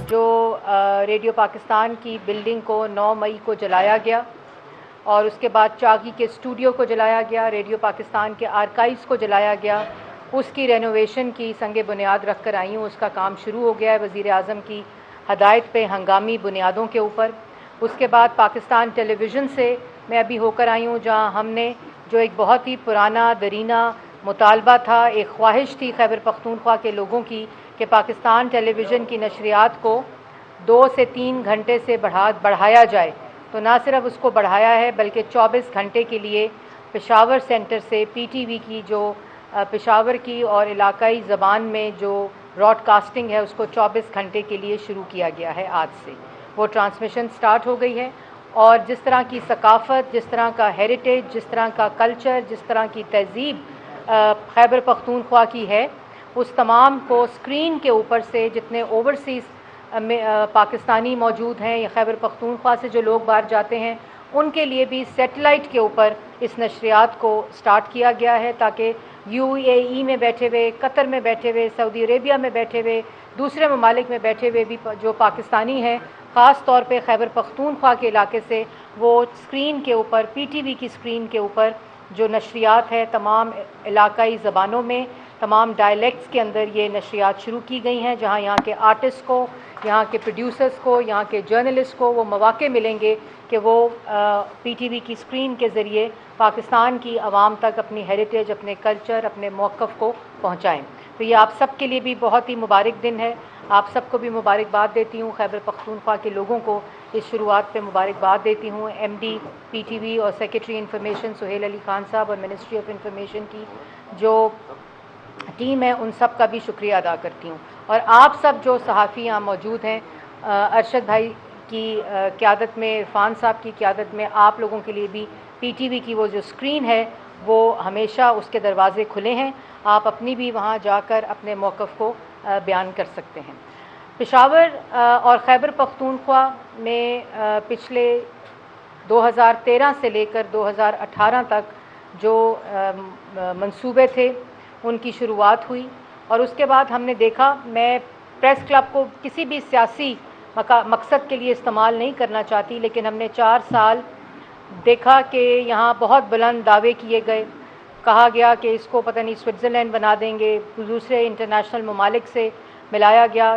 جو ریڈیو پاکستان کی بلڈنگ کو 9 مئی کو جلایا گیا اور اس کے بعد چاگی کے اسٹوڈیو کو جلایا گیا، ریڈیو پاکستان کے آرکائیوز کو جلایا گیا، اس کی رینوویشن کی سنگ بنیاد رکھ کر آئی ہوں۔ اس کا کام شروع ہو گیا ہے وزیر اعظم کی ہدایت پہ ہنگامی بنیادوں کے اوپر۔ اس کے بعد پاکستان ٹیلی ویژن سے میں ابھی ہو کر آئی ہوں، جہاں ہم نے جو ایک بہت ہی پرانا درینہ مطالبہ تھا، ایک خواہش تھی خیبر پختونخوا کے لوگوں کی کہ پاکستان ٹیلی ویژن کی نشریات کو 2 سے 3 گھنٹے سے بڑھایا جائے، تو نہ صرف اس کو بڑھایا ہے بلکہ 24 گھنٹے کے لیے پشاور سینٹر سے پی ٹی وی کی جو پشاور کی اور علاقائی زبان میں جو براڈ کاسٹنگ ہے اس کو 24 گھنٹے کے لیے شروع کیا گیا ہے۔ آج سے وہ ٹرانسمیشن سٹارٹ ہو گئی ہے، اور جس طرح کی ثقافت، جس طرح کا ہیریٹیج، جس طرح کا کلچر، جس طرح کی تہذیب خیبر پختونخوا کی ہے، اس تمام کو اسکرین کے اوپر سے جتنے اوورسیز میں پاکستانی موجود ہیں یا خیبر پختونخوا سے جو لوگ باہر جاتے ہیں، ان کے لیے بھی سیٹلائٹ کے اوپر اس نشریات کو سٹارٹ کیا گیا ہے، تاکہ یو اے ای میں بیٹھے ہوئے، قطر میں بیٹھے ہوئے، سعودی عربیہ میں بیٹھے ہوئے، دوسرے ممالک میں بیٹھے ہوئے بھی جو پاکستانی ہیں، خاص طور پہ خیبر پختونخوا کے علاقے سے، وہ اسکرین کے اوپر، پی ٹی وی کی اسکرین کے اوپر جو نشریات ہے تمام علاقائی زبانوں میں، تمام ڈائلیکٹس کے اندر یہ نشریات شروع کی گئی ہیں، جہاں یہاں کے آرٹسٹ کو، یہاں کے پروڈیوسرز کو، یہاں کے جرنلسٹ کو وہ مواقع ملیں گے کہ وہ پی ٹی وی کی اسکرین کے ذریعے پاکستان کی عوام تک اپنی ہیریٹیج، اپنے کلچر، اپنے موقف کو پہنچائیں۔ تو یہ آپ سب کے لیے بھی بہت ہی مبارک دن ہے، آپ سب کو بھی مبارکباد دیتی ہوں، خیبر پختونخوا کے لوگوں کو اس شروعات پہ مبارکباد دیتی ہوں۔ M D P T V اور سیکریٹری انفارمیشن سہیل علی خان صاحب اور منسٹری آف انفارمیشن کی جو ٹیم ہے، ان سب کا بھی شکریہ ادا کرتی ہوں۔ اور آپ سب جو صحافی یہاں موجود ہیں، ارشد بھائی کی قیادت میں، عرفان صاحب کی قیادت میں، آپ لوگوں کے لیے بھی پی ٹی وی کی وہ جو اسکرین ہے وہ ہمیشہ اس کے دروازے کھلے ہیں، آپ اپنی بھی وہاں جا کر اپنے موقف کو بیان کر سکتے ہیں۔ پشاور اور خیبر پختونخوا میں پچھلے 2013 سے لے کر 2018 تک جو منصوبے تھے ان کی شروعات ہوئی، اور اس کے بعد ہم نے دیکھا، میں پریس کلب کو کسی بھی سیاسی مقصد کے لیے استعمال نہیں کرنا چاہتی، لیکن ہم نے 4 سال دیکھا کہ یہاں بہت بلند دعوے کیے گئے، کہا گیا کہ اس کو پتہ نہیں سوئٹزرلینڈ بنا دیں گے، دوسرے انٹرنیشنل ممالک سے ملایا گیا۔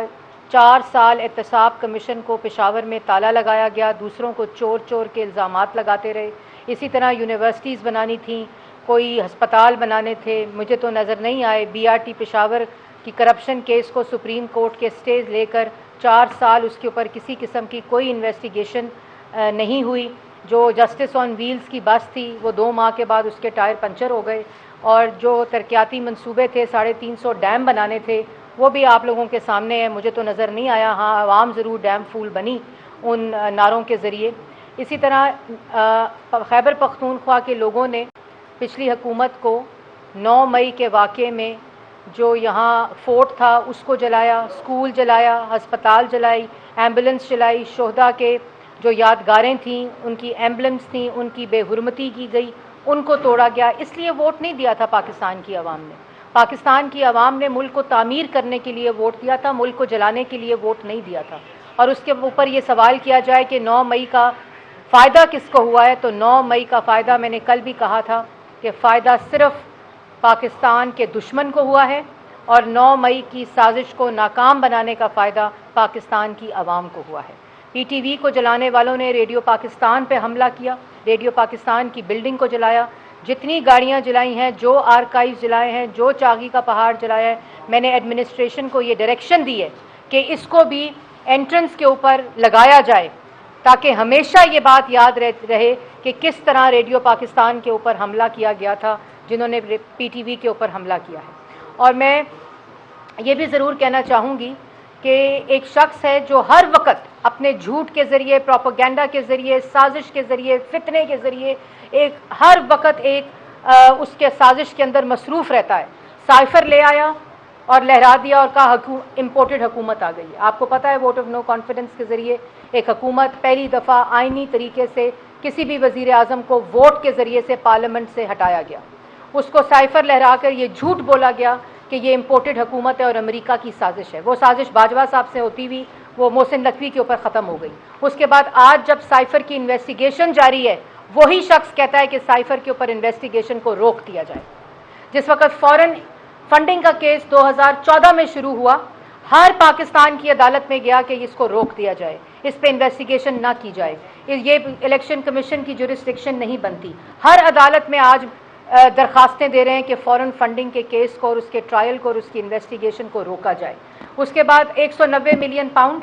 4 سال احتساب کمیشن کو پشاور میں تالا لگایا گیا، دوسروں کو چور چور کے الزامات لگاتے رہے۔ اسی طرح یونیورسٹیز بنانی تھیں، کوئی ہسپتال بنانے تھے، مجھے تو نظر نہیں آئے۔ بی آر ٹی پشاور کی کرپشن کیس کو سپریم کورٹ کے سٹیز لے کر 4 سال اس کے اوپر کسی قسم کی کوئی انویسٹیگیشن نہیں ہوئی۔ جو جسٹس آن ویلز کی بس تھی وہ 2 ماہ کے بعد اس کے ٹائر پنچر ہو گئے، اور جو ترقیاتی منصوبے تھے، 350 ڈیم بنانے تھے، وہ بھی آپ لوگوں کے سامنے ہے، مجھے تو نظر نہیں آیا۔ ہاں، عوام ضرور ڈیم فول بنی ان نعروں کے ذریعے۔ اسی طرح خیبر پختونخوا کے لوگوں نے پچھلی حکومت کو 9 مئی کے واقعے میں جو یہاں فورٹ تھا اس کو جلایا، اسکول جلایا، ہسپتال جلائی، ایمبولینس جلائی، شہداء کے جو یادگاریں تھیں، ان کی ایمبلمس تھیں، ان کی بے حرمتی کی گئی، ان کو توڑا گیا۔ اس لیے ووٹ نہیں دیا تھا پاکستان کی عوام نے، پاکستان کی عوام نے ملک کو تعمیر کرنے کے لیے ووٹ دیا تھا، ملک کو جلانے کے لیے ووٹ نہیں دیا تھا۔ اور اس کے اوپر یہ سوال کیا جائے کہ 9 مئی کا فائدہ کس کو ہوا ہے، تو 9 مئی کا فائدہ میں نے کل بھی کہا تھا کہ فائدہ صرف پاکستان کے دشمن کو ہوا ہے، اور 9 مئی کی سازش کو ناکام بنانے کا فائدہ پاکستان کی عوام کو ہوا ہے۔ پی ٹی وی کو جلانے والوں نے ریڈیو پاکستان پہ حملہ کیا، ریڈیو پاکستان کی بلڈنگ کو جلایا، جتنی گاڑیاں جلائی ہیں، جو آرکائیو جلائے ہیں، جو چاگی کا پہاڑ جلایا ہے، میں نے ایڈمنسٹریشن کو یہ ڈائریکشن دی ہے کہ اس کو بھی انٹرنس کے اوپر لگایا جائے، تاکہ ہمیشہ یہ بات یاد رہے کہ کس طرح ریڈیو پاکستان کے اوپر حملہ کیا گیا تھا، جنہوں نے پی ٹی وی کے اوپر حملہ کیا ہے۔ اور میں یہ بھی ضرور کہنا چاہوں گی کہ ایک شخص ہے جو ہر وقت اپنے جھوٹ کے ذریعے، پروپیگنڈا کے ذریعے، سازش کے ذریعے، فتنے کے ذریعے، ہر وقت اس کے سازش کے اندر مصروف رہتا ہے۔ سائفر لے آیا اور لہرا دیا اور کہا امپورٹڈ حکومت آ گئی ہے۔ آپ کو پتہ ہے ووٹ آف نو کانفیڈنس کے ذریعے ایک حکومت پہلی دفعہ آئینی طریقے سے کسی بھی وزیر اعظم کو ووٹ کے ذریعے سے پارلیمنٹ سے ہٹایا گیا، اس کو سائفر لہرا کر یہ جھوٹ بولا گیا کہ یہ امپورٹڈ حکومت ہے اور امریکہ کی سازش ہے۔ وہ سازش باجوہ صاحب سے ہوتی ہوئی وہ محسن نقوی کے اوپر ختم ہو گئی. اس کے بعد آج جب سائفر کی انویسٹیگیشن جاری ہے وہی شخص کہتا ہے کہ سائفر کے اوپر انویسٹیگیشن کو روک دیا جائے. جس وقت فورن فنڈنگ کا کیس 2014 میں شروع ہوا, ہر پاکستان کی عدالت میں گیا کہ اس کو روک دیا جائے, اس پہ انویسٹیگیشن نہ کی جائے, یہ الیکشن کمیشن کی جورسڈکشن نہیں بنتی. ہر عدالت میں آج درخواستیں دے رہے ہیں کہ فورن فنڈنگ کے کیس کو اور اس کے ٹرائل کو اور اس کی انویسٹیگیشن کو روکا جائے. اس کے بعد 190 ملین پاؤنڈ,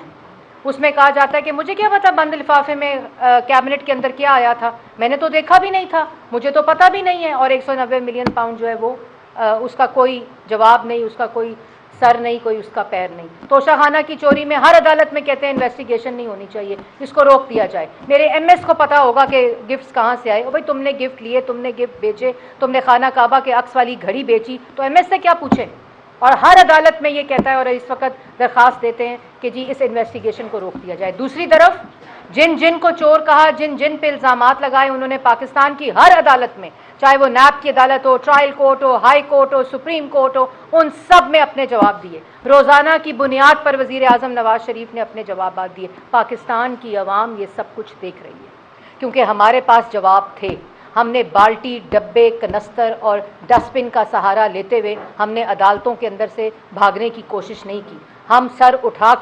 اس میں کہا جاتا ہے کہ مجھے کیا پتا بند لفافے میں کیبنٹ کے اندر کیا آیا تھا, میں نے تو دیکھا بھی نہیں تھا, مجھے تو پتہ بھی نہیں ہے. اور 190 ملین پاؤنڈ جو ہے وہ اس کا کوئی جواب نہیں, اس کا کوئی سر نہیں, کوئی اس کا پیر نہیں. توشہ خانہ کی چوری میں ہر عدالت میں کہتے ہیں انویسٹیگیشن نہیں ہونی چاہیے, اس کو روک دیا جائے. میرے ایم ایس کو پتا ہوگا کہ گفٹس کہاں سے آئے. بھائی تم نے گفٹ لیے, تم نے گفٹ بیچے, تم نے خانہ کعبہ کے عکس والی گھڑی بیچی, تو ایم ایس سے کیا پوچھیں. اور ہر عدالت میں یہ کہتا ہے اور اس وقت درخواست دیتے ہیں کہ جی اس انویسٹیگیشن کو روک دیا جائے. دوسری طرف جن کو چور کہا, جن پہ الزامات لگائے, انہوں نے پاکستان کی ہر عدالت میں, چاہے وہ نیب کی عدالت ہو, ٹرائل کورٹ ہو, ہائی کورٹ ہو, سپریم کورٹ ہو, ان سب میں اپنے جواب دیے. روزانہ کی بنیاد پر وزیر اعظم نواز شریف نے اپنے جوابات دیے. پاکستان کی عوام یہ سب کچھ دیکھ رہی ہے کیونکہ ہمارے پاس جواب تھے. ہم نے بالٹی, ڈبے, کنستر اور ڈسٹ بن کا سہارا لیتے ہوئے ہم نے عدالتوں کے اندر سے بھاگنے کی کوشش نہیں کی. ہم سر اٹھا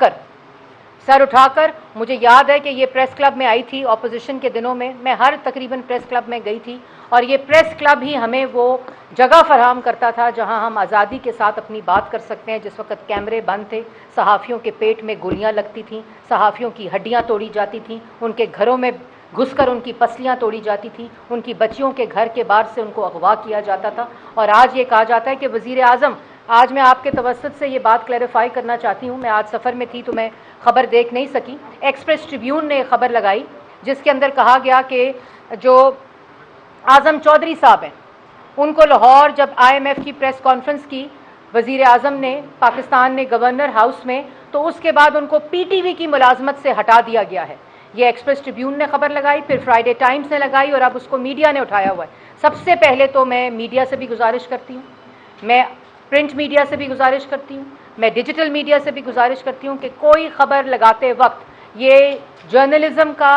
کر مجھے یاد ہے کہ یہ پریس کلب میں آئی تھی اپوزیشن کے دنوں میں ہر تقریباً پریس کلب میں گئی تھی, اور یہ پریس کلب ہی ہمیں وہ جگہ فراہم کرتا تھا جہاں ہم آزادی کے ساتھ اپنی بات کر سکتے ہیں. جس وقت کیمرے بند تھے, صحافیوں کے پیٹ میں گولیاں لگتی تھیں, صحافیوں کی ہڈیاں توڑی جاتی تھیں, ان کے گھروں میں گھس کر ان کی پسلیاں توڑی جاتی تھیں, ان کی بچیوں کے گھر کے باہر سے ان کو اغوا کیا جاتا تھا. اور آج یہ کہا جاتا ہے کہ وزیر اعظم, آج میں آپ کے توسط سے یہ بات کلیریفائی کرنا چاہتی ہوں, میں آج سفر میں تھی تو میں خبر دیکھ نہیں سکی. ایکسپریس ٹریبیون نے خبر لگائی جس کے اندر کہا گیا کہ جو اعظم چودھری صاحب ہیں ان کو لاہور جب IMF کی پریس کانفرنس کی وزیر اعظم نے, پاکستان نے گورنر ہاؤس میں, تو اس کے بعد ان کو PTV کی ملازمت سے ہٹا دیا گیا ہے. یہ ایکسپریس ٹریبیون نے خبر لگائی, پھر فرائیڈے ٹائمز نے لگائی, اور اب اس کو میڈیا نے اٹھایا ہوا ہے. سب سے پہلے تو میں میڈیا سے بھی گزارش کرتی ہوں, میں پرنٹ میڈیا سے بھی گزارش کرتی ہوں, میں ڈیجیٹل میڈیا سے بھی گزارش کرتی ہوں کہ کوئی خبر لگاتے وقت, یہ جرنلزم کا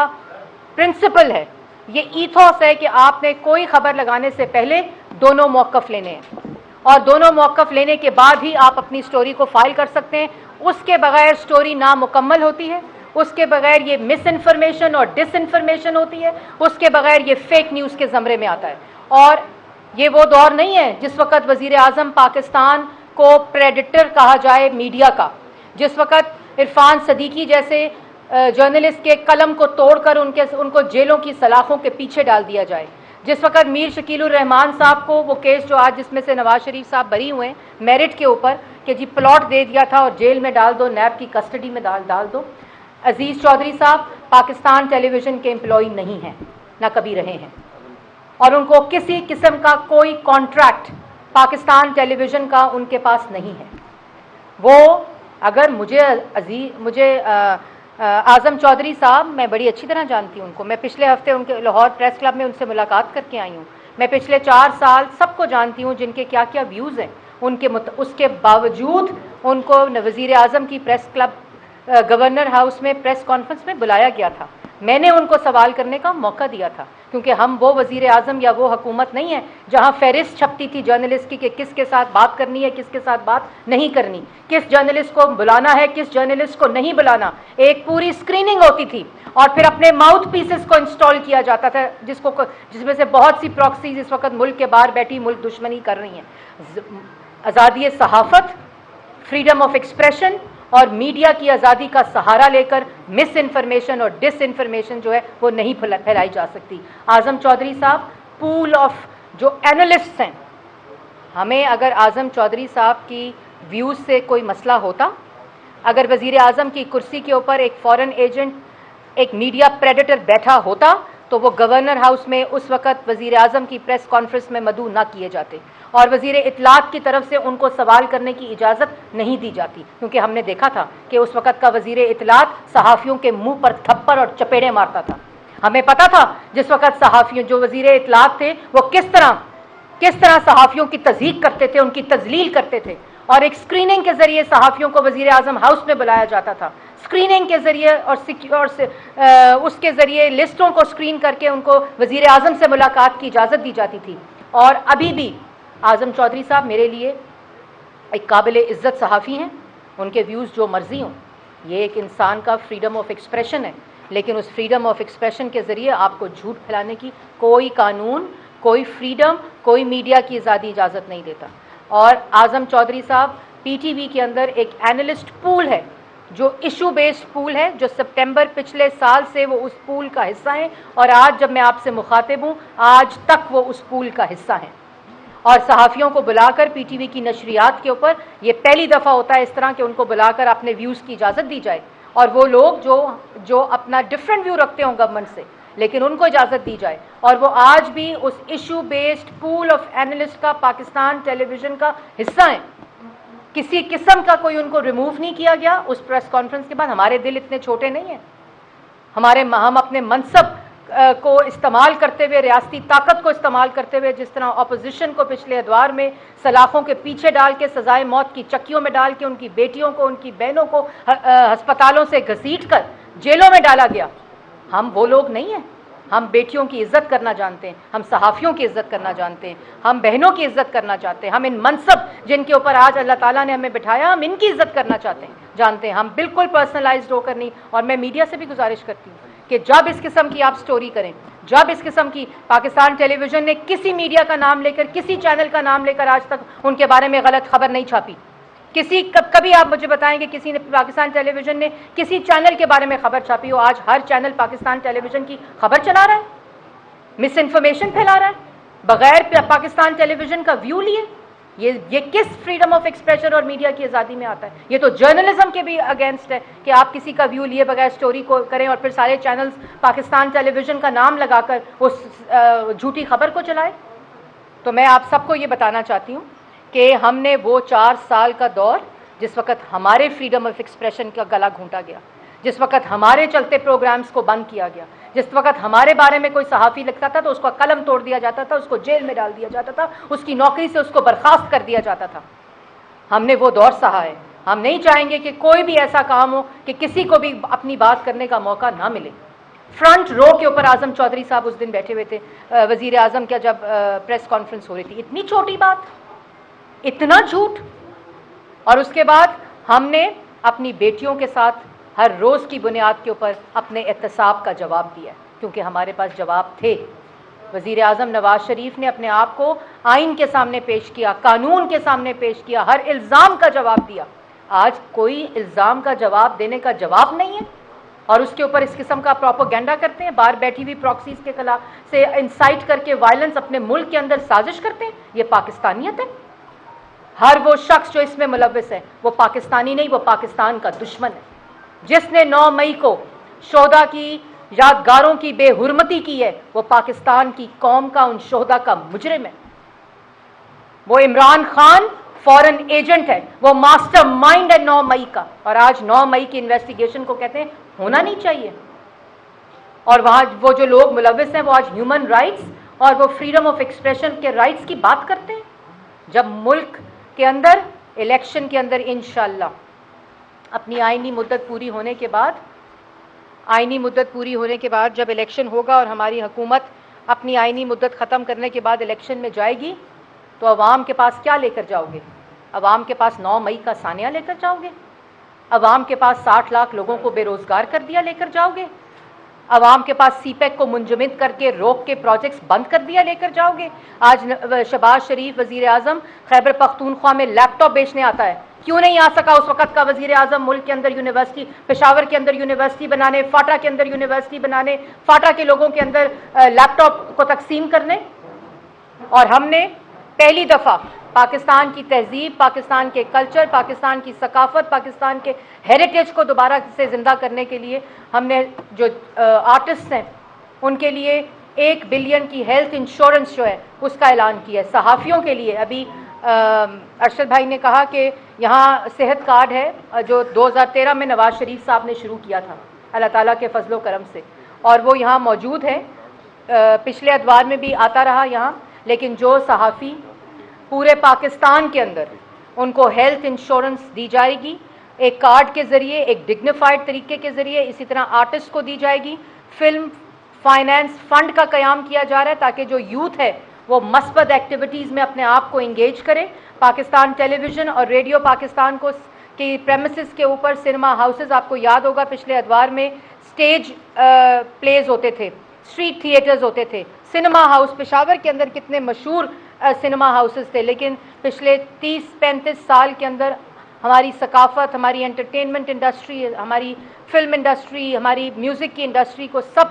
پرنسپل ہے, یہ ایتھوس ہے کہ آپ نے کوئی خبر لگانے سے پہلے دونوں موقف لینے ہیں, اور دونوں موقف لینے کے بعد ہی آپ اپنی سٹوری کو فائل کر سکتے ہیں. اس کے بغیر سٹوری نامکمل ہوتی ہے, اس کے بغیر یہ مس انفارمیشن اور ڈس انفارمیشن ہوتی ہے, اس کے بغیر یہ فیک نیوز کے زمرے میں آتا ہے. اور یہ وہ دور نہیں ہے جس وقت وزیر اعظم پاکستان کو پریڈیٹر کہا جائے میڈیا کا, جس وقت عرفان صدیقی جیسے جرنلسٹ کے قلم کو توڑ کر ان کو جیلوں کی سلاخوں کے پیچھے ڈال دیا جائے, جس وقت میر شکیل الرحمان صاحب کو وہ کیس جو آج جس میں سے نواز شریف صاحب بری ہوئے ہیں میرٹ کے اوپر کہ جی پلاٹ دے دیا تھا اور جیل میں ڈال دو, نیب کی کسٹڈی میں ڈال دو. عزیز چودھری صاحب پاکستان ٹیلی ویژن کے امپلائی نہیں ہیں, نہ کبھی رہے ہیں, اور ان کو کسی قسم کا کوئی کانٹریکٹ پاکستان ٹیلی ویژن کا ان کے پاس نہیں ہے. وہ اگر مجھے اعظم چودھری صاحب, میں بڑی اچھی طرح جانتی ہوں ان کو, میں پچھلے ہفتے ان کے لاہور پریس کلب میں ان سے ملاقات کر کے آئی ہوں. میں پچھلے 4 سال سب کو جانتی ہوں جن کے کیا کیا ویوز ہیں ان کے اس کے باوجود ان کو وزیر اعظم کی پریس کلب گورنر ہاؤس میں پریس کانفرنس میں بلایا گیا تھا. میں نے ان کو سوال کرنے کا موقع دیا تھا کیونکہ ہم وہ وزیر اعظم یا وہ حکومت نہیں ہے جہاں فہرست چھپتی تھی جرنلسٹ کی کہ کس کے ساتھ بات کرنی ہے, کس کے ساتھ بات نہیں کرنی, کس جرنلسٹ کو بلانا ہے, کس جرنلسٹ کو نہیں بلانا. ایک پوری اسکریننگ ہوتی تھی اور پھر اپنے ماؤتھ پیسز کو انسٹال کیا جاتا تھا جس میں سے بہت سی پراکسیز اس وقت ملک کے باہر بیٹھی ملک دشمنی کر رہی ہیں. آزادی صحافت, فریڈم آف ایکسپریشن اور میڈیا کی آزادی کا سہارا لے کر مس انفارمیشن اور ڈس انفارمیشن جو ہے وہ نہیں پھیلائی جا سکتی. اعظم چودھری صاحب پول آف جو اینالسٹس ہیں, ہمیں اگر اعظم چودھری صاحب کی ویوز سے کوئی مسئلہ ہوتا, اگر وزیر اعظم کی کرسی کے اوپر ایک فورن ایجنٹ, ایک میڈیا پریڈیٹر بیٹھا ہوتا تو وہ گورنر ہاؤس میں اس وقت وزیر اعظم کی پریس کانفرنس میں مدعو نہ کیے جاتے, اور وزیر اطلاعات کی طرف سے ان کو سوال کرنے کی اجازت نہیں دی جاتی, کیونکہ ہم نے دیکھا تھا کہ اس وقت کا وزیر اطلاعات صحافیوں کے منہ پر تھپڑ اور چپیڑے مارتا تھا. ہمیں پتا تھا جس وقت صحافیوں جو وزیر اطلاعات تھے وہ کس طرح صحافیوں کی تضحیک کرتے تھے, ان کی تذلیل کرتے تھے, اور ایک اسکریننگ کے ذریعے صحافیوں کو وزیر اعظم ہاؤس میں بلایا جاتا تھا. اسکریننگ کے ذریعے اور اس کے ذریعے لسٹوں کو اسکرین کر کے ان کو وزیر اعظم سے ملاقات کی اجازت دی جاتی تھی. اور ابھی بھی اعظم چودھری صاحب میرے لیے ایک قابل عزت صحافی ہیں. ان کے ویوز جو مرضی ہوں، یہ ایک انسان کا فریڈم آف ایکسپریشن ہے، لیکن اس فریڈم آف ایکسپریشن کے ذریعے آپ کو جھوٹ پھیلانے کی کوئی قانون، کوئی فریڈم، کوئی میڈیا کی آزادی اجازت نہیں دیتا. اور اعظم چودھری صاحب پی ٹی وی کے اندر ایک اینالسٹ پول ہے جو ایشو بیسڈ پول ہے، جو سپٹمبر پچھلے سال سے وہ اس پول کا حصہ ہیں، اور آج جب میں آپ سے مخاطب ہوں آج تک وہ اس پول کا حصہ ہیں. اور صحافیوں کو بلا کر پی ٹی وی کی نشریات کے اوپر یہ پہلی دفعہ ہوتا ہے اس طرح کہ ان کو بلا کر اپنے ویوز کی اجازت دی جائے، اور وہ لوگ جو اپنا ڈفرینٹ ویو رکھتے ہوں گورنمنٹ سے، لیکن ان کو اجازت دی جائے. اور وہ آج بھی اس issue based poll of analyst کا پاکستان ٹیلی ویژن کا حصہ ہیں. کسی قسم کا کوئی ان کو ریموو نہیں کیا گیا. اس پریس کانفرنس کے بعد ہمارے دل اتنے چھوٹے نہیں ہیں. ہم اپنے منصب کو استعمال کرتے ہوئے، ریاستی طاقت کو استعمال کرتے ہوئے، جس طرح اپوزیشن کو پچھلے ادوار میں سلاخوں کے پیچھے ڈال کے، سزائے موت کی چکیوں میں ڈال کے، ان کی بیٹیوں کو، ان کی بہنوں کو ہسپتالوں سے گھسیٹ کر جیلوں میں ڈالا گیا، ہم وہ لوگ نہیں ہیں. ہم بیٹیوں کی عزت کرنا جانتے ہیں، ہم صحافیوں کی عزت کرنا جانتے ہیں، ہم بہنوں کی عزت کرنا چاہتے ہیں، ہم ان منصب جن کے اوپر آج اللہ تعالیٰ نے ہمیں بٹھایا، ہم ان کی عزت کرنا چاہتے ہیں، جانتے ہیں. ہم بالکل پرسنلائزڈ ہو کر نہیں. اور میں میڈیا سے بھی گزارش کرتی ہوں کہ جب اس قسم کی آپ سٹوری کریں، جب اس قسم کی پاکستان ٹیلی ویژن نے کسی میڈیا کا نام لے کر، کسی چینل کا نام لے کر آج تک ان کے بارے میں غلط خبر نہیں چھاپی. کبھی آپ مجھے بتائیں کہ کسی نے پاکستان ٹیلی ویژن نے کسی چینل کے بارے میں خبر چھاپی ہو؟ آج ہر چینل پاکستان ٹیلی ویژن کی خبر چلا رہا ہے، مس انفارمیشن پھیلا رہا ہے بغیر پاکستان ٹیلی ویژن کا ویو لیے. یہ کس فریڈم آف ایکسپریشن اور میڈیا کی آزادی میں آتا ہے؟ یہ تو جرنلزم کے بھی اگینسٹ ہے کہ آپ کسی کا ویو لیے بغیر سٹوری کو کریں اور پھر سارے چینلز پاکستان ٹیلی ویژن کا نام لگا کر اس جھوٹی خبر کو چلائے. تو میں آپ سب کو یہ بتانا چاہتی ہوں کہ ہم نے وہ 4 سال کا دور، جس وقت ہمارے فریڈم آف ایکسپریشن کا گلا گھونٹا گیا، جس وقت ہمارے چلتے پروگرامز کو بند کیا گیا، جس وقت ہمارے بارے میں کوئی صحافی لکھتا تھا تو اس کا قلم توڑ دیا جاتا تھا، اس کو جیل میں ڈال دیا جاتا تھا، اس کی نوکری سے اس کو برخاست کر دیا جاتا تھا، ہم نے وہ دور سہا ہے. ہم نہیں چاہیں گے کہ کوئی بھی ایسا کام ہو کہ کسی کو بھی اپنی بات کرنے کا موقع نہ ملے. فرنٹ رو کے اوپر اعظم چودھری صاحب اس دن بیٹھے ہوئے تھے وزیر اعظم کا جب پریس کانفرنس ہو رہی تھی. اتنی چھوٹی بات، اتنا جھوٹ. اور اس کے بعد ہم نے اپنی بیٹیوں کے ساتھ ہر روز کی بنیاد کے اوپر اپنے احتساب کا جواب دیا، کیونکہ ہمارے پاس جواب تھے. وزیر اعظم نواز شریف نے اپنے آپ کو آئین کے سامنے پیش کیا، قانون کے سامنے پیش کیا، ہر الزام کا جواب دیا. آج کوئی الزام کا جواب دینے کا جواب نہیں ہے، اور اس کے اوپر اس قسم کا پروپیگنڈا کرتے ہیں. باہر بیٹھی ہوئی پراکسیز کے خلاف سے انسائٹ کر کے وائلنس اپنے ملک کے اندر سازش کرتے ہیں. یہ پاکستانیت ہے. ہر وہ شخص جو اس میں ملوث ہے وہ پاکستانی نہیں، وہ پاکستان کا دشمن ہے. جس نے 9 مئی کو شہداء کی یادگاروں کی بے حرمتی کی ہے وہ پاکستان کی قوم کا، ان شہداء کا مجرم ہے. وہ عمران خان فورن ایجنٹ ہے، وہ ماسٹر مائنڈ ہے 9 مئی کا. اور آج 9 مئی کی انویسٹیگیشن کو کہتے ہیں ہونا نہیں چاہیے. اور وہاں وہ جو لوگ ملوث ہیں وہ آج ہیومن رائٹس اور وہ فریڈم آف ایکسپریشن کے رائٹس کی بات کرتے ہیں. جب ملک کے اندر الیکشن کے اندر انشاءاللہ اپنی آئینی مدت پوری ہونے کے بعد جب الیکشن ہوگا اور ہماری حکومت اپنی آئینی مدت ختم کرنے کے بعد الیکشن میں جائے گی، تو عوام کے پاس کیا لے کر جاؤ گے؟ عوام کے پاس 9 مئی کا سانیہ لے کر جاؤ گے؟ عوام کے پاس 60 لاکھ لوگوں کو بے روزگار کر دیا لے کر جاؤ گے؟ عوام کے پاس سی پیک کو منجمد کر کے روک کے پروجیکٹس بند کر دیا لے کر جاؤ گے؟ آج شہباز شریف وزیر اعظم خیبر پختونخوا میں لیپ ٹاپ بیچنے آتا ہے، کیوں نہیں آ سکا اس وقت کا وزیر اعظم ملک کے اندر یونیورسٹی، پشاور کے اندر یونیورسٹی بنانے، فاٹا کے اندر یونیورسٹی بنانے، فاٹا کے لوگوں کے اندر لیپ ٹاپ کو تقسیم کرنے؟ اور ہم نے پہلی دفعہ پاکستان کی تہذیب، پاکستان کے کلچر، پاکستان کی ثقافت، پاکستان کے ہیریٹیج کو دوبارہ سے زندہ کرنے کے لیے ہم نے جو آرٹسٹ ہیں ان کے لیے 1 بلین کی ہیلتھ انشورنس جو ہے اس کا اعلان کیا ہے. صحافیوں کے لیے ابھی ارشد بھائی نے کہا کہ یہاں صحت کارڈ ہے جو 2013 میں نواز شریف صاحب نے شروع کیا تھا اللہ تعالیٰ کے فضل و کرم سے، اور وہ یہاں موجود ہے. پچھلے ادوار میں بھی آتا رہا یہاں. لیکن جو صحافی پورے پاکستان کے اندر ان کو ہیلتھ انشورنس دی جائے گی، ایک کارڈ کے ذریعے، ایک ڈگنیفائڈ طریقے کے ذریعے، اسی طرح آرٹسٹ کو دی جائے گی. فلم فائنینس فنڈ کا قیام کیا جا رہا ہے تاکہ جو یوتھ ہے وہ مثبت ایکٹیویٹیز میں اپنے آپ کو انگیج کرے. پاکستان ٹیلی ویژن اور ریڈیو پاکستان کو کی پریمیسز کے اوپر سنیما ہاؤسز، آپ کو یاد ہوگا پچھلے ادوار میں اسٹیج پلیز ہوتے تھے، اسٹریٹ تھیٹرز ہوتے تھے. سنیما ہاؤس پشاور کے اندر کتنے مشہور سنیما ہاؤسز تھے، لیکن پچھلے 30-35 سال کے اندر ہماری ثقافت، ہماری انٹرٹینمنٹ انڈسٹری، ہماری فلم انڈسٹری، ہماری میوزک کی انڈسٹری کو سب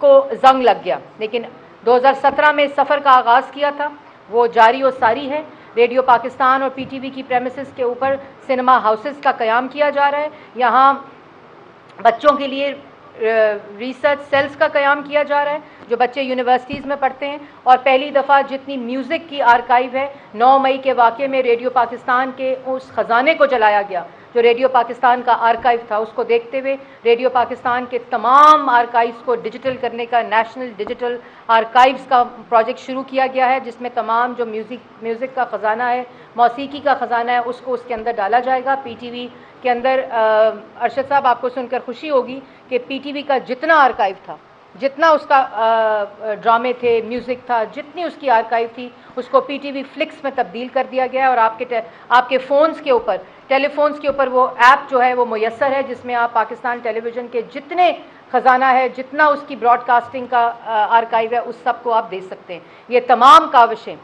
کو زنگ لگ گیا. لیکن 2017 میں سفر کا آغاز کیا تھا، وہ جاری و ساری ہے. ریڈیو پاکستان اور پی ٹی وی کی پریمیسز کے اوپر سنیما ہاؤسز کا قیام کیا جا رہا ہے. یہاں بچوں کے لیے ریسرچ سیلز کا قیام کیا جا رہا ہے جو بچے یونیورسٹیز میں پڑھتے ہیں. اور پہلی دفعہ جتنی میوزک کی آرکائیو ہے، 9 مئی کے واقعے میں ریڈیو پاکستان کے اس خزانے کو جلایا گیا جو ریڈیو پاکستان کا آرکائیو تھا. اس کو دیکھتے ہوئے ریڈیو پاکستان کے تمام آرکائیوز کو ڈیجیٹل کرنے کا نیشنل ڈیجیٹل آرکائیوز کا پروجیکٹ شروع کیا گیا ہے، جس میں تمام جو میوزک کا خزانہ ہے، موسیقی کا خزانہ ہے، اس کو اس کے اندر ڈالا جائے گا. پی ٹی وی کے اندر ارشد صاحب آپ کو سن کر خوشی ہوگی کہ پی ٹی وی کا جتنا آرکائیو تھا، جتنا اس کا ڈرامے تھے، میوزک تھا، جتنی اس کی آرکائیو تھی، اس کو پی ٹی وی فلکس میں تبدیل کر دیا گیا ہے. اور آپ کے فونز کے اوپر، ٹیلی فونز کے اوپر وہ ایپ جو ہے وہ میسر ہے، جس میں آپ پاکستان ٹیلی ویژن کے جتنے خزانہ ہے، جتنا اس کی براڈ کاسٹنگ کا آرکائیو ہے، اس سب کو آپ دیکھ سکتے ہیں. یہ تمام کاوشیں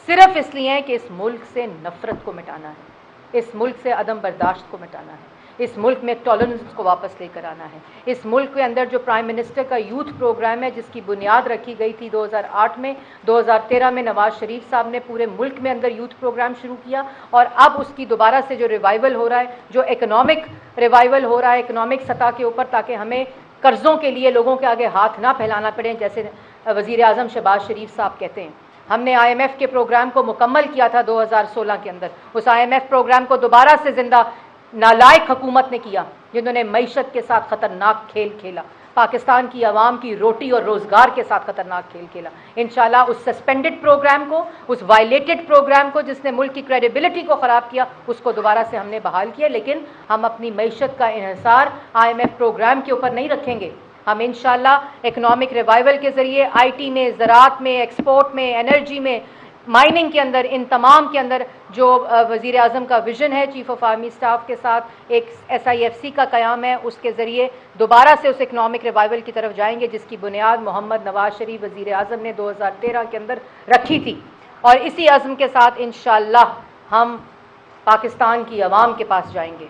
صرف اس لیے ہیں کہ اس ملک سے نفرت کو مٹانا ہے، اس ملک سے عدم برداشت کو مٹانا ہے، اس ملک میں ٹالرنس کو واپس لے کر آنا ہے. اس ملک کے اندر جو پرائم منسٹر کا یوتھ پروگرام ہے، جس کی بنیاد رکھی گئی تھی 2008 میں، 2013 میں نواز شریف صاحب نے پورے ملک میں اندر یوتھ پروگرام شروع کیا. اور اب اس کی دوبارہ سے جو ریوائول ہو رہا ہے، جو اکنامک ریوائول ہو رہا ہے اکنامک سطح کے اوپر، تاکہ ہمیں قرضوں کے لیے لوگوں کے آگے ہاتھ نہ پھیلانا پڑے، جیسے وزیر اعظم شہباز شریف صاحب کہتے ہیں. ہم نے آئی ایم ایف کے پروگرام کو مکمل کیا تھا 2016 کے اندر. اس آئی ایم ایف پروگرام کو دوبارہ سے زندہ نالائق حکومت نے کیا، جنہوں نے معیشت کے ساتھ خطرناک کھیل کھیلا، پاکستان کی عوام کی روٹی اور روزگار کے ساتھ خطرناک کھیل کھیلا. انشاءاللہ اس سسپینڈڈ پروگرام کو، اس وائلیٹڈ پروگرام کو جس نے ملک کی کریڈیبلٹی کو خراب کیا، اس کو دوبارہ سے ہم نے بحال کیا. لیکن ہم اپنی معیشت کا انحصار آئی ایم ایف پروگرام کے اوپر نہیں رکھیں گے. ہم انشاءاللہ اکنامک ریوائول کے ذریعے آئی ٹی میں، زراعت میں، ایکسپورٹ میں، انرجی میں، مائننگ کے اندر، ان تمام کے اندر جو وزیر اعظم کا ویژن ہے چیف آف آرمی اسٹاف کے ساتھ ایک ایس آئی ایف سی کا قیام ہے، اس کے ذریعے دوبارہ سے اس اکنامک ریوائول کی طرف جائیں گے جس کی بنیاد محمد نواز شریف وزیر اعظم نے 2013 کے اندر رکھی تھی. اور اسی عزم کے ساتھ انشاءاللہ ہم پاکستان کی عوام کے پاس جائیں گے.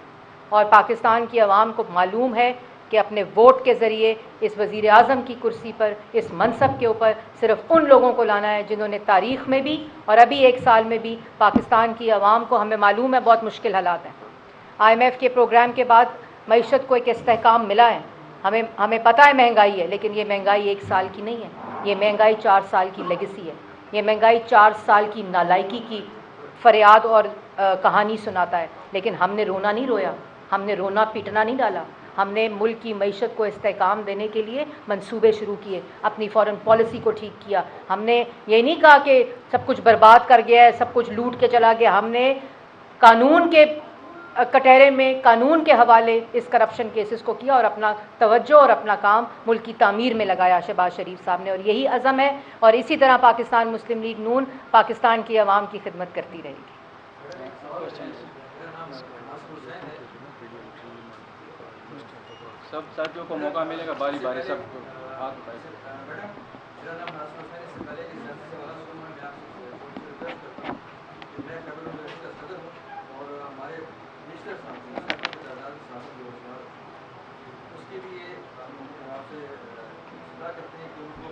اور پاکستان کی عوام کو معلوم ہے کہ اپنے ووٹ کے ذریعے اس وزیر اعظم کی کرسی پر، اس منصب کے اوپر صرف ان لوگوں کو لانا ہے جنہوں نے تاریخ میں بھی اور ابھی 1 سال میں بھی پاکستان کی عوام کو، ہمیں معلوم ہے بہت مشکل حالات ہیں. آئی ایم ایف کے پروگرام کے بعد معیشت کو ایک استحکام ملا ہے. ہمیں پتہ ہے مہنگائی ہے، لیکن یہ مہنگائی 1 سال کی نہیں ہے، یہ مہنگائی 4 سال کی لیگیسی ہے. یہ مہنگائی 4 سال کی نالائکی کی فریاد اور کہانی سناتا ہے. لیکن ہم نے رونا نہیں رویا، ہم نے رونا پیٹنا نہیں ڈالا. ہم نے ملک کی معیشت کو استحکام دینے کے لیے منصوبے شروع کیے، اپنی فارن پالیسی کو ٹھیک کیا. ہم نے یہ نہیں کہا کہ سب کچھ برباد کر گیا ہے، سب کچھ لوٹ کے چلا گیا. ہم نے قانون کے کٹہرے میں، قانون کے حوالے اس کرپشن کیسز کو کیا اور اپنا توجہ اور اپنا کام ملک کی تعمیر میں لگایا شہباز شریف صاحب نے. اور یہی عزم ہے، اور اسی طرح پاکستان مسلم لیگ نون پاکستان کی عوام کی خدمت کرتی رہے گی. سب ساتھیوں کو موقع ملے گا باری باری سب کو ہاتھ اٹھائے. میرا نام ناصر حسین ہے. اس سے پہلے اس عرصے سے والا میں آپ سے کرتا ہوں کہ میں قبل کا صدر ہوں اور ہمارے منسٹر صاحب تعداد جو اس کے لیے ہم آپ سے صلاح کرتے ہیں کہ ان کو